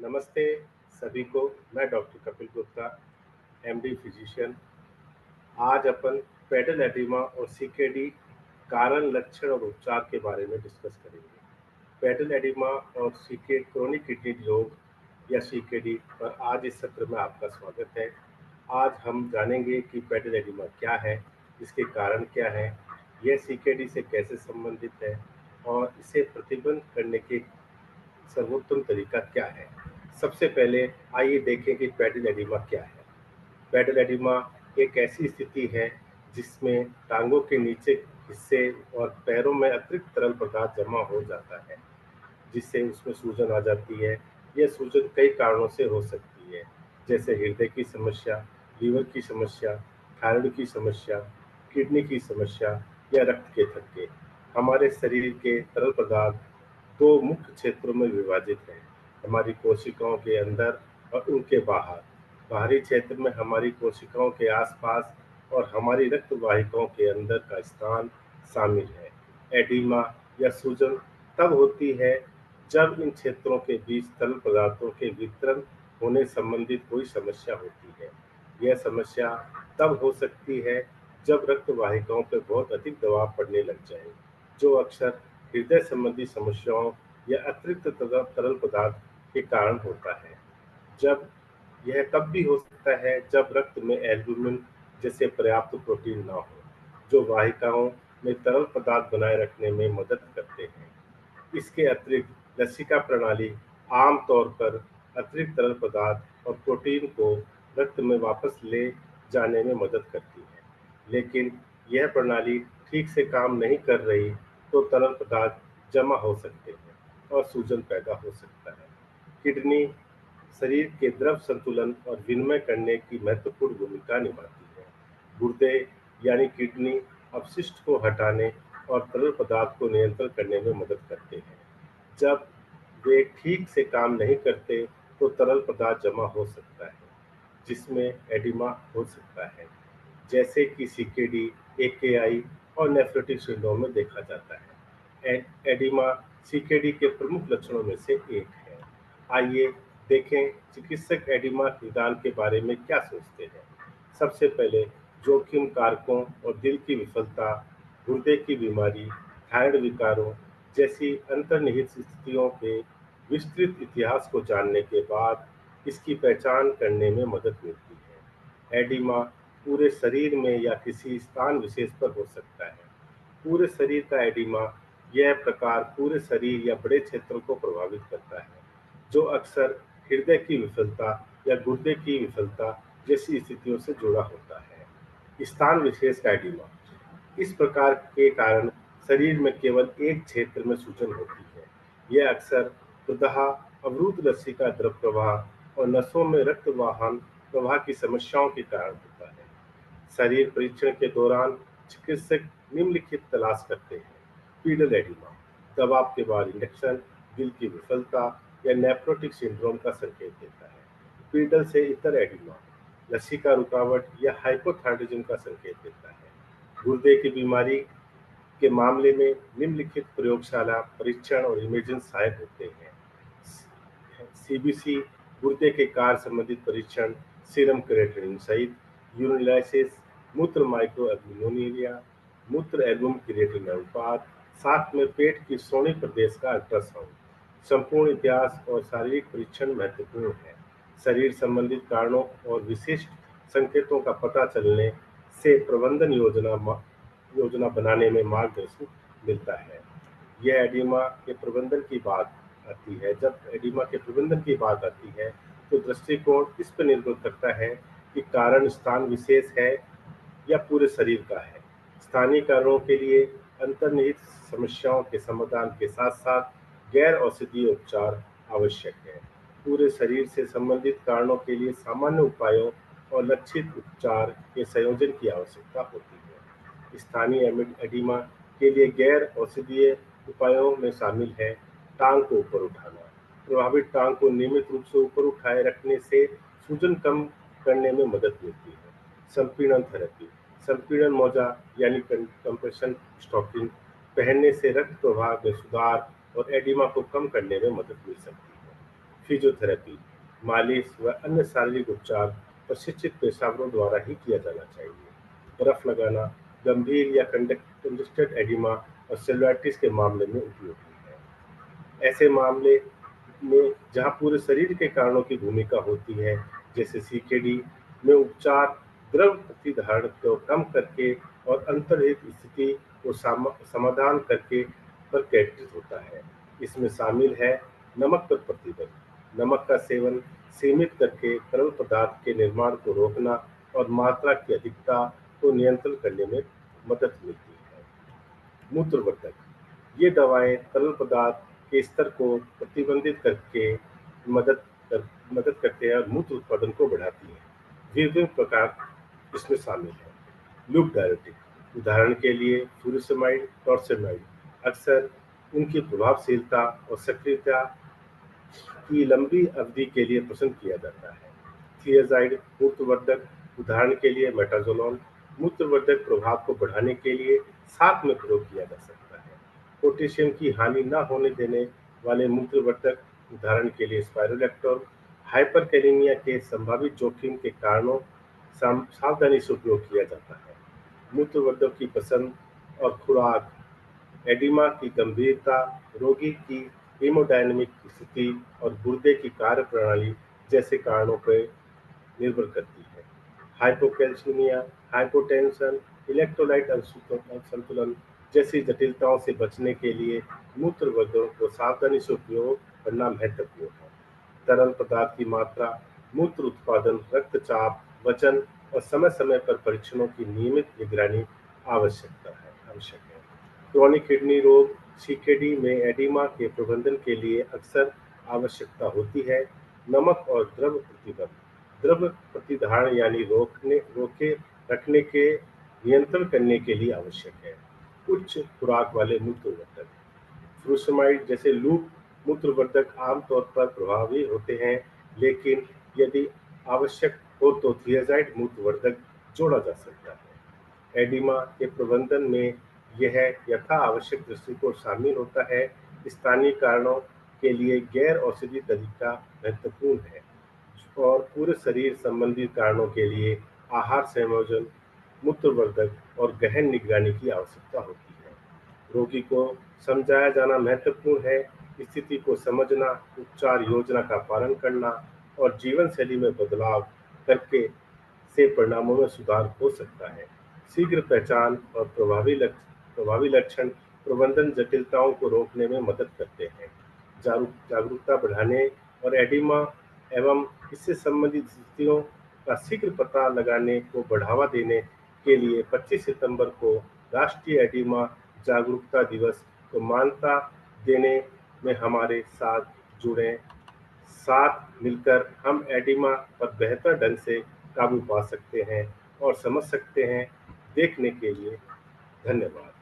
नमस्ते सभी को। मैं doctor Kapil Gupta, MD physician. आज अपन पेडल एडिमा और सीकेडी कारण, लक्षण और उपचार के बारे में डिस्कस करेंगे। पेडल एडिमा और सीके क्रोनिक किडनी रोग या सीकेडी पर आज इस सत्र में आपका स्वागत है। आज हम जानेंगे कि पेडल एडिमा क्या है, इसके कारण क्या है, यह सीकेडी से कैसे संबंधित है और इसे प्रतिबंध करने के सर्वोत्तम तरीका क्या है। सबसे पहले आइए देखें कि पेडल एडिमा क्या है। पेडल एडिमा एक ऐसी स्थिति है जिसमें टांगों के नीचे हिस्से और पैरों में अतिरिक्त तरल पदार्थ जमा हो जाता है, जिससे उसमें सूजन आ जाती है। यह सूजन कई कारणों से हो सकती है, जैसे हृदय की समस्या, लीवर की समस्या, थायराइड की समस्या, किडनी की समस्या या रक्त के थक्के। हमारे शरीर के तरल पदार्थ दो मुख्य क्षेत्रों में विभाजित हैं, हमारी कोशिकाओं के अंदर और उनके बाहर। बाहरी क्षेत्र में हमारी कोशिकाओं के आसपास और हमारी रक्त वाहिकाओं के अंदर का स्थान शामिल है। एडिमा या सूजन तब होती है जब इन क्षेत्रों के बीच तरल पदार्थों के वितरण होने संबंधित कोई समस्या होती है। यह समस्या तब हो सकती है जब रक्त वाहिकाओं पर बहुत अधिक दबाव पड़ने लग जाए, जो अक्सर हृदय संबंधी समस्याओं या अतिरिक्त तरल पदार्थ के कारण होता है। जब यह तब भी हो सकता है जब रक्त में एल्बुमिन जैसे पर्याप्त प्रोटीन ना हो, जो वाहिकाओं में तरल पदार्थ बनाए रखने में मदद करते हैं। इसके अतिरिक्त लसिका प्रणाली आम तौर पर अतिरिक्त तरल पदार्थ और प्रोटीन को रक्त में वापस ले जाने में मदद करती है। लेकिन यह प्रणाली ठीक से काम नहीं कर रही तो तरल पदार्थ जमा हो सकते हैं और सूजन पैदा हो सकता है। किडनी शरीर के द्रव संतुलन और विनिमय करने की महत्वपूर्ण भूमिका निभाती है। गुर्दे यानी किडनी अपशिष्ट को हटाने और तरल पदार्थ को नियंत्रण करने में मदद करते हैं। जब वे ठीक से काम नहीं करते तो तरल पदार्थ जमा हो सकता है, जिसमें एडिमा हो सकता है, जैसे कि सीकेडी, एकेआई और नेफ्रोटिक सिंड्रोम में देखा जाता है। एडिमा सीकेडी के प्रमुख लक्षणों में से एक है। आइए देखें चिकित्सक एडिमा निदान के बारे में क्या सोचते हैं। सबसे पहले जोखिम कारकों और दिल की विफलता, गुर्दे की बीमारी, थायराइड विकारों जैसी अंतर्निहित स्थितियों के विस्तृत इतिहास को जानने के बाद इसकी पहचान करने में मदद मिलती है। एडिमा पूरे शरीर में या किसी स्थान विशेष पर हो सकता है। पूरे शरीर का एडिमा, यह प्रकार पूरे शरीर या बड़े क्षेत्रों को प्रभावित करता है, जो अक्सर हृदय की विफलता या गुर्दे की विफलता जैसी स्थितियों से जुड़ा होता है। स्थान विशेष का एडिमा, इस प्रकार के कारण शरीर में केवल एक क्षेत्र में सूजन होती है। यह अक्सर प्रदाह, अवरुद्ध लसिका द्रव प्रवाह और नसों में रक्त वाहन प्रवाह की समस्याओं के कारण होता है। शरीर परीक्षण के दौरान चिकित्सक निम्नलिखित तलाश करते हैं। पीडल एडिमा, दबाव के बाद इंडक्शन, दिल की विफलता या नेफ्रोटिक सिंड्रोम का संकेत देता है। पीडल से इतर एडिमा, लसिका रुकावट या हाइपोथायरॉयडिज्म का संकेत देता है। गुर्दे की बीमारी के मामले में निम्नलिखित प्रयोगशाला परीक्षण और इमेजिंग सहायक होते हैं। सीबीसी, गुर्दे के कार्य संबंधित परीक्षण, सीरम क्रिएटिनिन सहित, यूरिनालिसिस, मूत्र माइक्रोएल्बुमिनुरिया, मूत्र एल्बुम क्रिएटिनिन अनुपात, साथ में पेट की श्रोणि प्रदेश का अल्ट्रासाउंड। संपूर्ण इतिहास और शारीरिक परीक्षण महत्वपूर्ण है। शरीर संबंधित कारणों और विशिष्ट संकेतों का पता चलने से प्रबंधन योजना बनाने में मार्गदर्शन मिलता है। यह एडिमा के प्रबंधन की बात आती है। जब एडिमा के प्रबंधन की बात आती है तो दृष्टिकोण इस पर निर्भर करता है कि कारण स्थान विशेष है या पूरे शरीर का है। स्थानीय कारणों के लिए अंतर्निहित समस्याओं के समाधान के साथ साथ गैर औषधीय उपचार आवश्यक है। पूरे शरीर से संबंधित कारणों के लिए सामान्य उपायों और लक्षित उपचार के संयोजन की आवश्यकता होती है। स्थानीय एडिमा के लिए गैर औषधीय उपायों में शामिल है टांग को ऊपर उठाना। प्रभावित टांग को नियमित रूप से ऊपर उठाए रखने से सूजन कम करने में मदद मिलती है। संपीड़न थेरेपी, संपीड़न मोजा यानी कंप्रेशन स्टॉकिंग पहनने से रक्त प्रवाह में सुधार और एडिमा को कम करने में मदद मिल सकती है। फिजियोथेरेपी, मालिश व अन्य शारीरिक उपचार प्रशिक्षित पेशेवरों द्वारा ही किया जाना चाहिए। बर्फ लगाना गंभीर या कंजेस्टेड एडिमा और सेलुलाइटिस के मामले में उपयोगी है। ऐसे मामले में जहां पूरे शरीर के कारणों की भूमिका होती है, जैसे सीकेडी में उपचार द्रव प्रतिधारण को कम करके और अंतर्निहित स्थिति को समाधान करके पर केंद्रित होता है। इसमें शामिल है नमक पर प्रतिबंध, नमक का सेवन सीमित करके तरल पदार्थ के निर्माण को रोकना और मात्रा की अधिकता को नियंत्रण करने में मदद मिलती है। मूत्रवर्धक, ये दवाएं तरल पदार्थ के स्तर को प्रतिबंधित करके मदद मदद करते हैं और मूत्र उत्पादन को बढ़ाती हैं। विभिन्न प्रकार इसमें शामिल है। लूप डायरेटिक, उदाहरण के लिए फुरिसमाइड, टॉर्सेमाइड, अक्सर उनकी प्रभावशीलता और सक्रियता की लंबी अवधि के लिए पसंद किया जाता है। थियाजाइड मूत्रवर्धक, उदाहरण के लिए मेटाजोलॉन, मूत्रवर्धक प्रभाव को बढ़ाने के लिए साथ में प्रयोग किया जा सकता है। पोटेशियम की हानि न होने देने वाले मूत्रवर्धक, उदाहरण के लिए स्पाइरोलैक्टोन, हाइपरकैलेमिया के संभावित जोखिम के कारणों सावधानी से उपयोग किया जाता है। मूत्रवर्धक की पसंद और खुराक एडिमा की गंभीरता, रोगी की हेमोडायनामिक स्थिति और गुर्दे की कार्यप्रणाली जैसे कारणों पर निर्भर करती है। हाइपोकैल्सीमिया, हाइपोटेंशन, इलेक्ट्रोलाइट असंतुलन जैसी जटिलताओं से बचने के लिए मूत्रवर्धकों को सावधानी से उपयोग करना महत्वपूर्ण है। तरल पदार्थ की मात्रा, मूत्र उत्पादन, रक्तचाप, वजन और समय-समय पर परीक्षणों की नियमित निगरानी आवश्यक है। क्रोनिक किडनी रोग सीकेडी में एडिमा के प्रबंधन के लिए अक्सर आवश्यकता होती है। नमक और द्रव प्रतिबंध, द्रव प्रतिधारण यानी रोके रखने के नियंत्रण करने के लिए आवश्यक है। उच्च खुराक वाले मूत्रवर्धक, फ्रूसमाइड जैसे लूप मूत्रवर्धक आमतौर पर प्रभावी होते हैं, लेकिन यदि आवश्यक हो तो थियाजाइड मूत्रवर्धक जोड़ा जा सकता है। एडिमा के प्रबंधन में यह यथा आवश्यक दृष्टिकोण शामिल होता है। स्थानीय कारणों के लिए गैर औषधि तरीका महत्वपूर्ण है और पूरे शरीर संबंधी कारणों के लिए आहार संयोजन, मूत्रवर्धक और गहन निगरानी की आवश्यकता होती है। रोगी को समझाया जाना महत्वपूर्ण है। स्थिति को समझना, उपचार योजना का पालन करना और जीवन शैली में बदलाव करके से परिणामों में सुधार हो सकता है। शीघ्र पहचान और प्रभावी लक्षण प्रबंधन जटिलताओं को रोकने में मदद करते हैं। जागरूकता बढ़ाने और एडिमा एवं इससे संबंधित स्थितियों का शीघ्र पता लगाने को बढ़ावा देने के लिए 25 सितंबर को राष्ट्रीय एडिमा जागरूकता दिवस को मान्यता देने में हमारे साथ जुड़ें। साथ मिलकर हम एडिमा पर बेहतर ढंग से काबू पा सकते हैं और समझ सकते हैं। देखने के लिए धन्यवाद।